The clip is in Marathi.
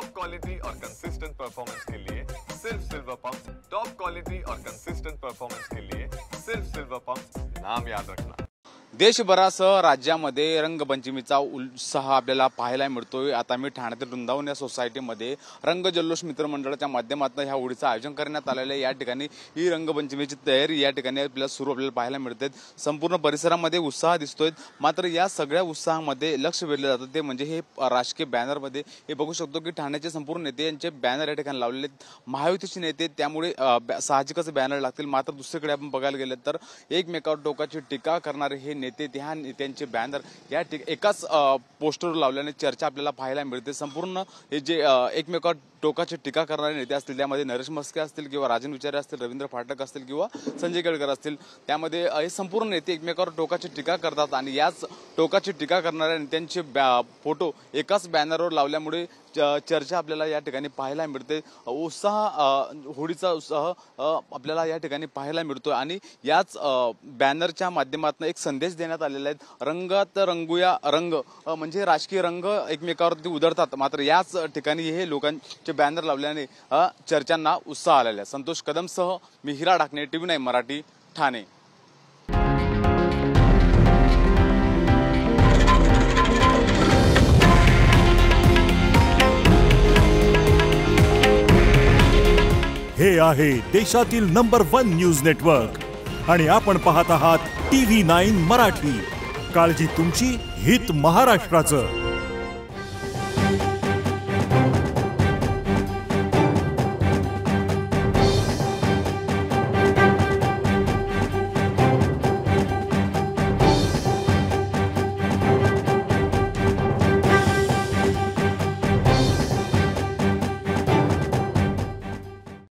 टॉप क्वालिटी और कंसिस्टेंट परफॉर्मेंस के लिए सिर्फ सिल्वर पंप। टॉप क्वालिटी और कंसिस्टेंट परफॉर्मेंस के लिए सिर्फ सिल्वर पंप, नाम याद रखना। देशभरासह राज्यामध्ये रंगपंचमीचा उत्साह आपल्याला पाहायला मिळतोय। आता मी ठाण्यातील वृंदावन या सोसायटीमध्ये रंग जल्लोष मित्र मंडळाच्या माध्यमातून ह्या होळीचं आयोजन करण्यात आलेलं आहे। या ठिकाणी ही रंगपंचमीची तयारी या ठिकाणी आपल्याला पाहायला मिळते। संपूर्ण परिसरामध्ये उत्साह दिसतोय। मात्र या सगळ्या उत्साहामध्ये लक्ष वेधलं जातं ते म्हणजे हे राजकीय बॅनरमध्ये हे बघू शकतो की ठाण्याचे संपूर्ण नेते यांचे बॅनर या ठिकाणी लावलेले आहेत। महायुतीचे नेते त्यामुळे साहजिकच बॅनर लागतील। मात्र दुसरीकडे आपण बघायला गेलं तर एकमेकावर टोकाची टीका करणारे हे नेते त्या नेत्यांचे बॅनर या एकाच पोस्टरवर लावल्याने चर्चा आपल्याला पाहायला मिळते। संपूर्ण हे जे एकमेकावर टोकाची टीका करणारे नेते असतील त्यामध्ये नरेश म्हस्के असतील किंवा राजन विचारे असतील, रवींद्र फाटक असतील किंवा संजय केळकर असतील, त्यामध्ये हे संपूर्ण नेते एकमेकावर टोकाची टीका करतात आणि याच टोकाची टीका करणाऱ्या नेत्यांचे फोटो एकाच बॅनरवर लावल्यामुळे चर्चा आपल्याला या ठिकाणी पाहायला मिळते। होळीचा उत्साह आपल्याला या ठिकाणी पाहायला मिळतोय आणि याच बॅनरच्या माध्यमातून एक संदेश देण्यात आलेला आहे। रंगात रंगूया रंग म्हणजे राजकीय रंग एकमेकावरती उधळतात। मात्र याच ठिकाणी हे लोकांचे बॅनर लावल्याने चर्चांना उत्साह आलेला आहे। संतोष कदमसह मी हिरा ढाकणे, TV9 मराठी, ठाणे। हे आहे देशातील नंबर 1 न्यूज नेटवर्क आणि आपण पाहत आहात TV9 मराठी। काळजी तुमची, हित महाराष्ट्राचं।